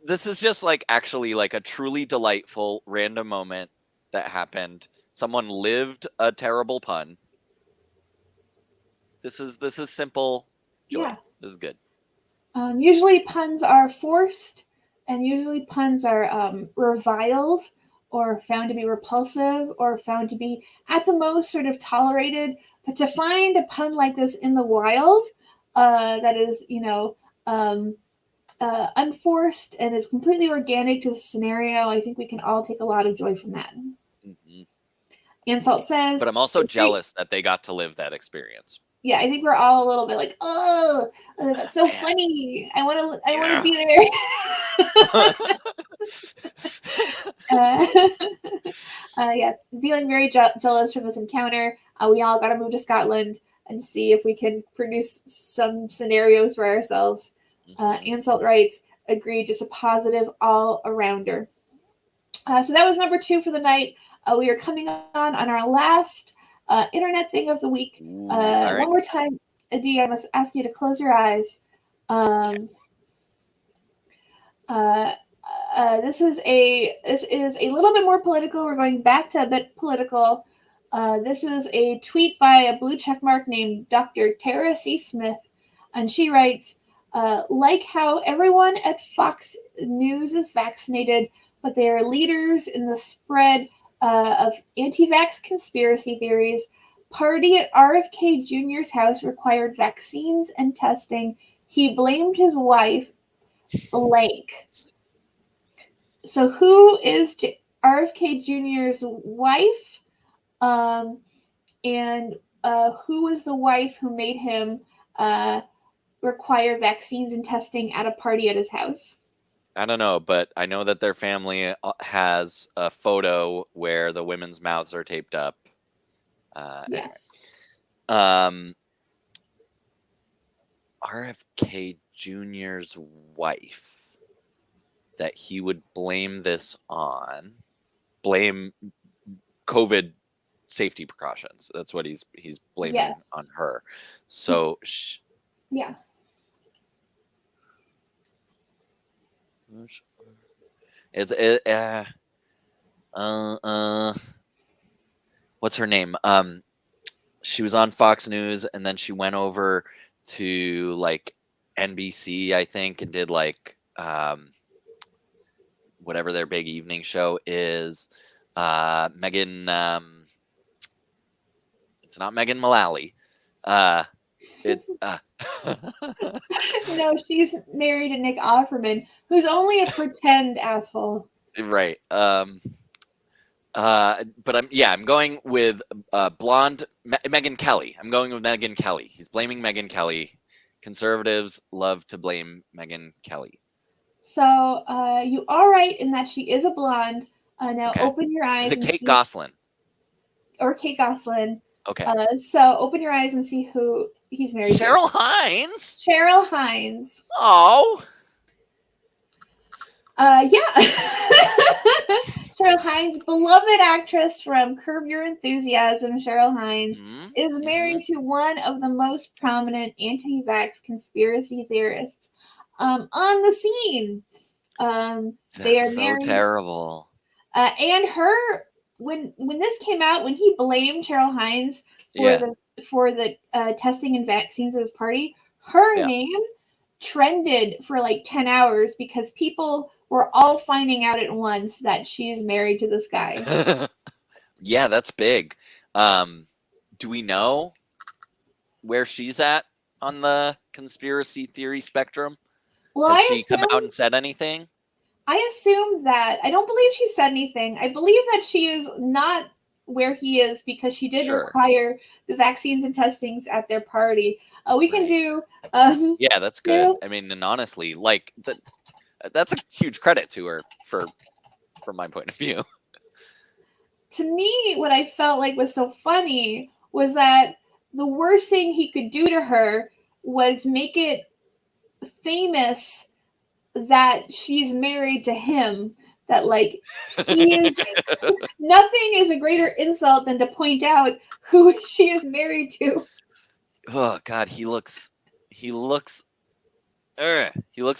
B: this is just like actually like a truly delightful random moment that happened. Someone lived a terrible pun. This is simple joy. Yeah. This is good.
A: Usually puns are forced, and usually puns are reviled or found to be repulsive or found to be at the most sort of tolerated. But to find a pun like this in the wild, that is, unforced and is completely organic to the scenario, I think we can all take a lot of joy from that. Mm-hmm. Ansalt says,
B: but I'm also jealous that they got to live that experience.
A: Yeah, I think we're all a little bit like, oh, that's so funny. I want to be there. Yeah, feeling very jealous from this encounter. We all got to move to Scotland and see if we can produce some scenarios for ourselves. Ansalt writes, agreed, just a positive all-arounder. So that was number 2 for the night. We are coming on our last internet thing of the week. Right. One more time, Adi, I must ask you to close your eyes. This is a little bit more political. We're going back to a bit political. This is a tweet by a blue checkmark named Dr. Tara C. Smith, and she writes, like how everyone at Fox News is vaccinated, but they are leaders in the spread of anti-vax conspiracy theories. Party at RFK Jr.'s house required vaccines and testing. He blamed his wife, blank. So who is RFK Jr.'s wife? And who was the wife who made him require vaccines and testing at a party at his house?
B: I don't know, but I know that their family has a photo where the women's mouths are taped up.
A: Yes.
B: Anyway. RFK Jr.'s wife, that he would blame COVID safety precautions. That's what he's blaming on her. So
A: yeah.
B: what's her name? She was on Fox News, and then she went over to like NBC, I think, and did like whatever their big evening show is. Megan, it's not Megan Mullally. It
A: No, she's married to Nick Offerman, who's only a pretend asshole.
B: right. But I'm going with blonde Megyn Kelly. I'm going with Megyn Kelly. He's blaming Megyn Kelly. Conservatives love to blame Megyn Kelly.
A: So you are right in that she is a blonde. Now
B: Okay.
A: open your eyes.
B: Is it
A: and
B: Kate
A: see,
B: Gosselin?
A: or Kate Gosselin?
B: Okay.
A: So open your eyes and see who he's married
B: Cheryl
A: to.
B: Hines.
A: Cheryl Hines.
B: Oh.
A: Yeah. Cheryl Hines, beloved actress from Curb Your Enthusiasm, Cheryl Hines, is married to one of the most prominent anti-vax conspiracy theorists on the scene. They are
B: That's so
A: married.
B: terrible.
A: And her, when this came out, when he blamed Cheryl Hines for the testing and vaccines at his party, her name trended for like 10 hours because people were all finding out at once that she's married to this guy.
B: Yeah, that's big. Do we know where she's at on the conspiracy theory spectrum?
A: Well,
B: Has she come out and said anything?
A: I assume that. I don't believe she said anything. I believe that she is not where he is because she did require the vaccines and testings at their party. We can do.
B: Yeah, that's good. I mean, and honestly, like that's a huge credit to her from my point of view.
A: To me, what I felt like was so funny was that the worst thing he could do to her was make it famous that she's married to him. That like he is nothing is a greater insult than to point out who she is married to.
B: Oh God, he looks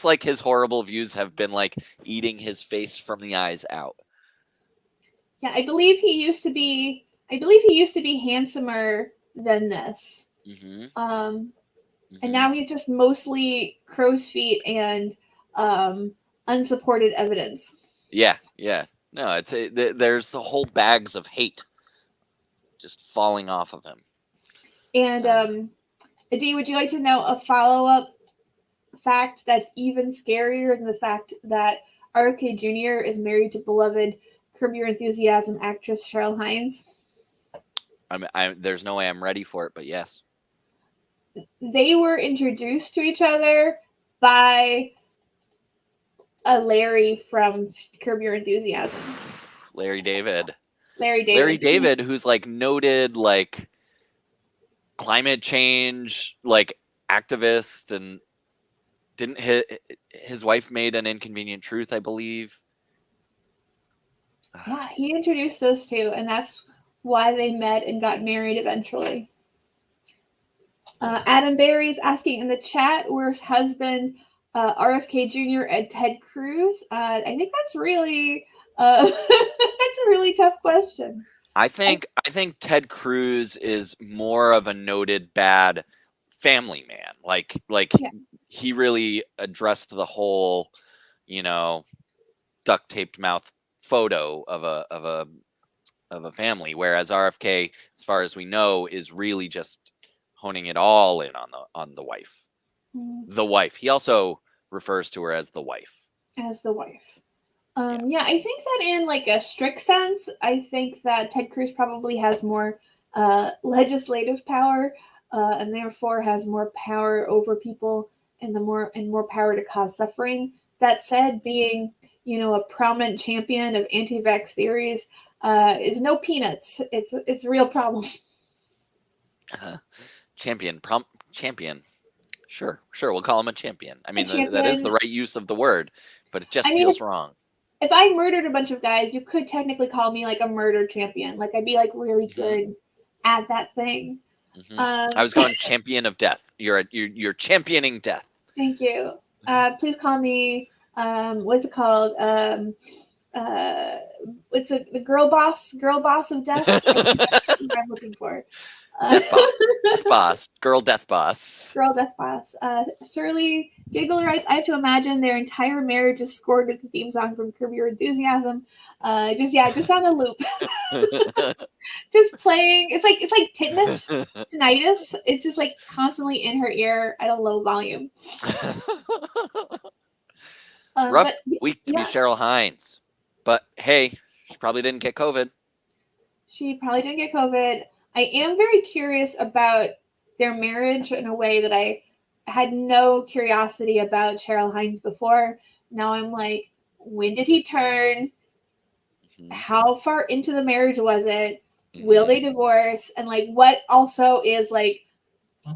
B: like his horrible views have been like eating his face from the eyes out.
A: Yeah, I believe he used to be handsomer than this. And now he's just mostly crow's feet and unsupported evidence.
B: Yeah. No, there's whole bags of hate just falling off of him.
A: And Adi, would you like to know a follow-up fact that's even scarier than the fact that RFK Jr. is married to beloved Curb Your Enthusiasm actress Cheryl Hines?
B: There's no way I'm ready for it, but yes.
A: They were introduced to each other by a Larry from Curb Your Enthusiasm.
B: Larry David, who's like noted like climate change like activist, and didn't his wife made an Inconvenient Truth, I believe.
A: Yeah, he introduced those two, and that's why they met and got married eventually. Adam Barry's asking in the chat, where's husband RFK Jr. and Ted Cruz? I think that's really that's a really tough question.
B: I think Ted Cruz is more of a noted bad family man. Like he really addressed the whole, duct taped mouth photo of a family, whereas RFK, as far as we know, is really just honing it all in on the wife. The wife. He also refers to her as the wife.
A: As the wife. Yeah, I think that in like a strict sense, I think that Ted Cruz probably has more legislative power, and therefore has more power over people and more power to cause suffering. That said, being a prominent champion of anti-vax theories is no peanuts. It's a real problem.
B: Champion. Sure. We'll call him a champion. I mean, that is the right use of the word, but it just feels wrong.
A: If I murdered a bunch of guys, you could technically call me like a murder champion. Like I'd be like really good at that thing.
B: I was going champion of death. You're championing death.
A: Thank you. Please call me. What's it called? it's the girl boss of death. I think that's what I'm looking for.
B: Death boss, girl death boss.
A: Girl death boss. Surly Giggle writes, I have to imagine their entire marriage is scored with the theme song from Curb Your Enthusiasm. Just on a loop. Just playing. It's like tinnitus. It's just like constantly in her ear at a low volume.
B: Rough week to be Cheryl Hines. But hey, she probably didn't get COVID.
A: She probably didn't get COVID. I am very curious about their marriage in a way that I had no curiosity about Cheryl Hines before. Now I'm like, when did he turn? Mm-hmm. How far into the marriage was it? Mm-hmm. Will they divorce? And like, what also is like,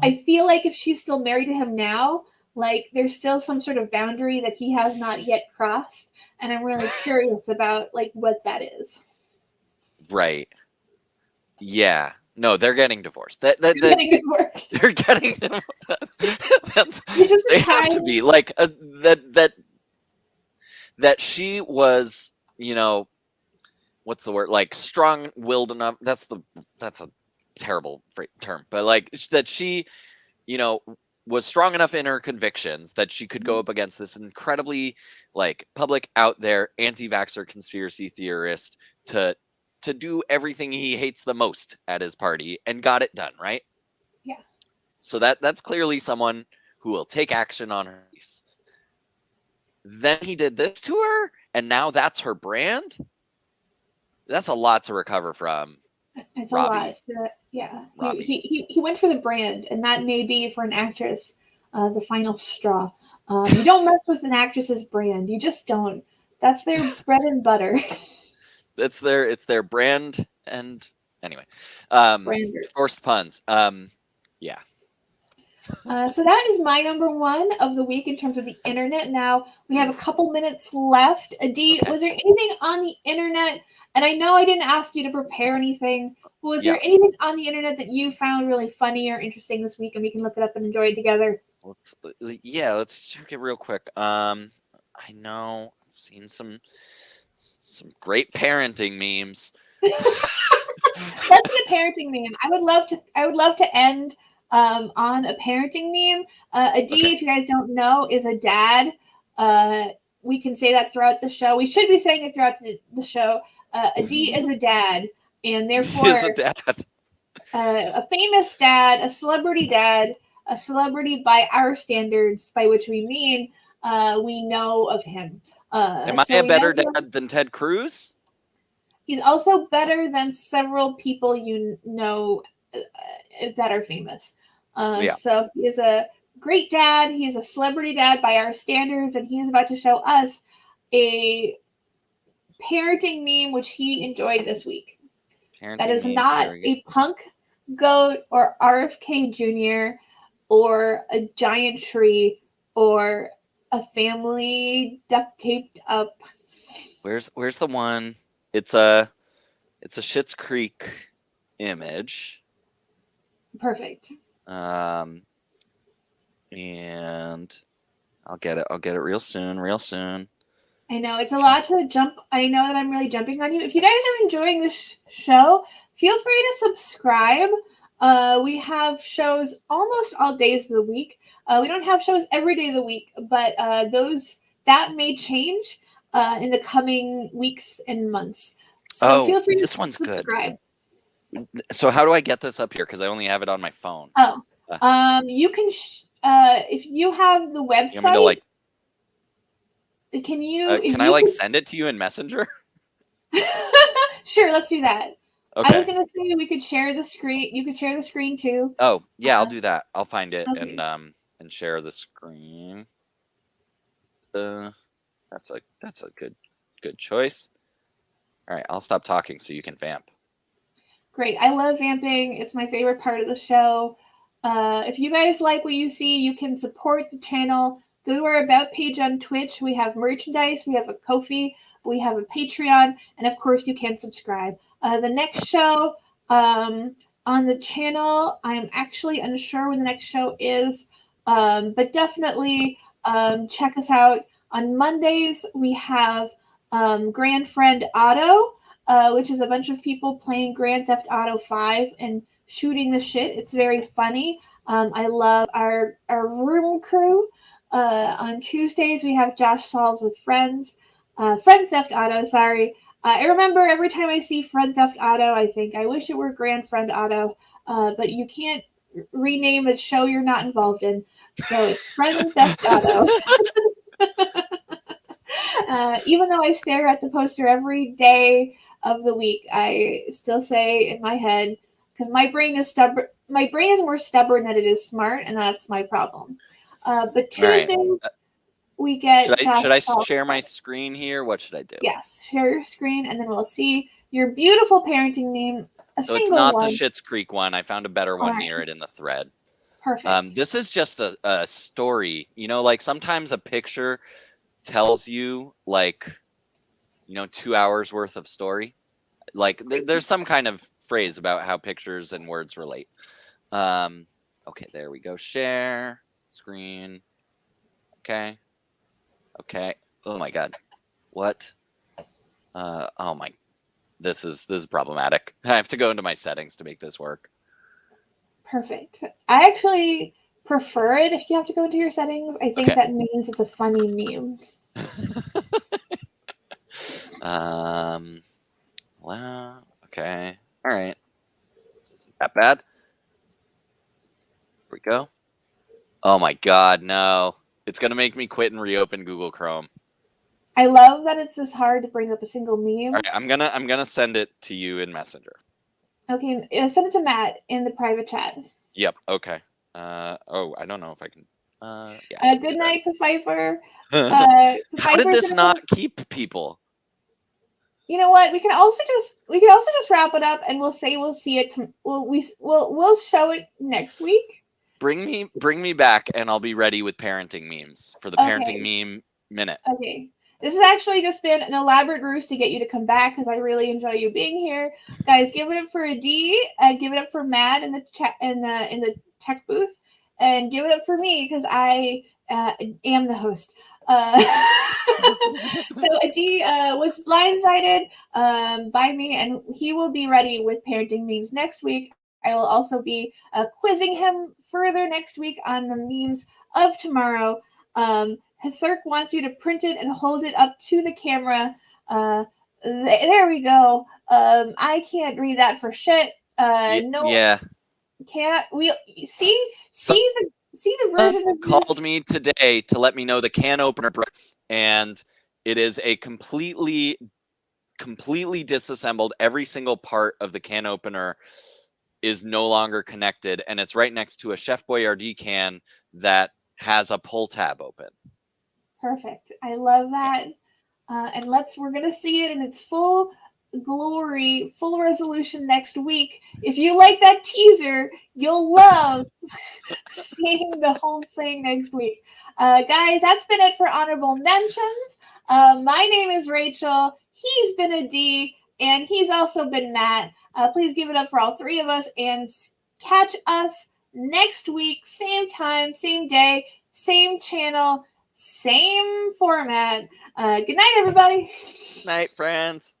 A: I feel like if she's still married to him now, like there's still some sort of boundary that he has not yet crossed. And I'm really curious about like what that is. Right.
B: Yeah. No, they're getting divorced. They're getting divorced. They're getting divorced. They have to be like that she was, you know, what's the word? Like strong-willed enough. That's a terrible term, but like that she, you know, was strong enough in her convictions that she could go up against this incredibly like public out there anti-vaxxer conspiracy theorist to do everything he hates the most at his party and got it done, right?
A: Yeah.
B: So that's clearly someone who will take action on her beliefs. Then he did this to her, and now that's her brand. That's a lot to recover from.
A: It's Robbie. A lot. Yeah. He went for the brand, and that may be for an actress the final straw. You don't mess with an actress's brand. You just don't. That's their bread and butter.
B: It's their brand, and anyway, forced puns. Yeah.
A: So that is my number one of the week in terms of the internet. Now we have a couple minutes left. Adi, okay. Was there anything on the internet? And I know I didn't ask you to prepare anything, but was there anything on the internet that you found really funny or interesting this week, and we can look it up and enjoy it together?
B: Let's check it real quick. I know I've seen some great parenting memes.
A: Let's get a parenting meme. I would love to end on a parenting meme. Adi, if you guys don't know, is a dad. We can say that throughout the show. We should be saying it throughout the show. Adi is a dad, and therefore
B: is a dad.
A: A famous dad, a celebrity by our standards, by which we mean we know of him.
B: Am I a better dad than Ted Cruz?
A: He's also better than several people you know that are famous. So he is a great dad. He is a celebrity dad by our standards, and he is about to show us a parenting meme which he enjoyed this week. That is not a punk goat or RFK Jr. or a giant tree or a family duct taped up.
B: Where's the one? It's a Schitt's Creek image.
A: Perfect.
B: And I'll get it real soon.
A: I know it's a lot to jump. I know that I'm really jumping on you. If you guys are enjoying this show, feel free to subscribe. We have shows almost all days of the week. We don't have shows every day of the week, but that may change in the coming weeks and months. So feel free to subscribe. This one's
B: good. So how do I get this up here? Because I only have it on my phone.
A: You can if you have the website.
B: You want me to,
A: can you?
B: Can I send it to you in Messenger?
A: Sure, let's do that.
B: Okay.
A: I was gonna say we could share the screen. You could share the screen too.
B: Oh yeah, I'll do that. I'll find it and share the screen. That's a good choice. All right, I'll stop talking so you can vamp.
A: Great. I love vamping. It's my favorite part of the show. If you guys like what you see, you can support the channel. Go to our About page on Twitch. We have merchandise. We have a Ko-fi. We have a Patreon. And, of course, you can subscribe. The next show on the channel, I'm actually unsure when the next show is. But definitely check us out. On Mondays, we have Grand Friend Auto, which is a bunch of people playing Grand Theft Auto 5 and shooting the shit. It's very funny. I love our room crew. On Tuesdays, we have Josh Solves with Friends. Friend Theft Auto, sorry. I remember every time I see Friend Theft Auto, I think, I wish it were Grand Friend Auto, but you can't rename a show you're not involved in. So it's Friend Theft Auto. Even though I stare at the poster every day of the week, I still say in my head, because my brain is stubborn. My brain is more stubborn than it is smart, and that's my problem. But Tuesday we get
B: should I share my screen here? What should I do?
A: Yes, share your screen, and then we'll see your beautiful parenting meme.
B: So it's not the Schitt's Creek one. I found a better one near it in the thread.
A: Perfect.
B: This is just a story. You know, like sometimes a picture tells you like, 2 hours worth of story. Like there's some kind of phrase about how pictures and words relate. Okay, there we go. Share screen. Okay. Oh my God. What? Oh my. This is problematic. I have to go into my settings to make this work.
A: Perfect. I actually prefer it if you have to go into your settings. I think that means it's a funny meme.
B: Well, okay. All right. That bad? Here we go. Oh my God, no. It's going to make me quit and reopen Google Chrome.
A: I love that it's this hard to bring up a single meme.
B: All right, I'm gonna send it to you in Messenger.
A: Okay, send it to Matt in the private chat.
B: Yep. Okay. Oh, I don't know if I can. Yeah.
A: Good night, Pfeiffer.
B: How did this not keep people?
A: You know what? We can also just wrap it up, and we'll see it. We'll show it next week.
B: Bring me back, and I'll be ready with parenting memes for the parenting meme minute.
A: Okay. This has actually just been an elaborate ruse to get you to come back because I really enjoy you being here, guys. Give it up for D. Give it up for Matt in the chat in the tech booth, and give it up for me because I am the host. So Adi was blindsided by me, and he will be ready with parenting memes next week. I will also be quizzing him further next week on the memes of tomorrow. Thurk wants you to print it and hold it up to the camera. There we go. I can't read that for shit. No.
B: Yeah.
A: Can't we see the version of this?
B: Called me today to let me know the can opener broke, and it is a completely disassembled. Every single part of the can opener is no longer connected, and it's right next to a Chef Boyardee can that has a pull tab open.
A: Perfect. I love that. And we're gonna see it in its full glory, full resolution next week. If you like that teaser, you'll love seeing the whole thing next week. Guys, that's been it for honorable mentions. My name is Rachel. He's been a D, and he's also been Matt. Please give it up for all three of us, and catch us next week, same time, same day, same channel, same format. Good night, everybody.
B: Night, friends.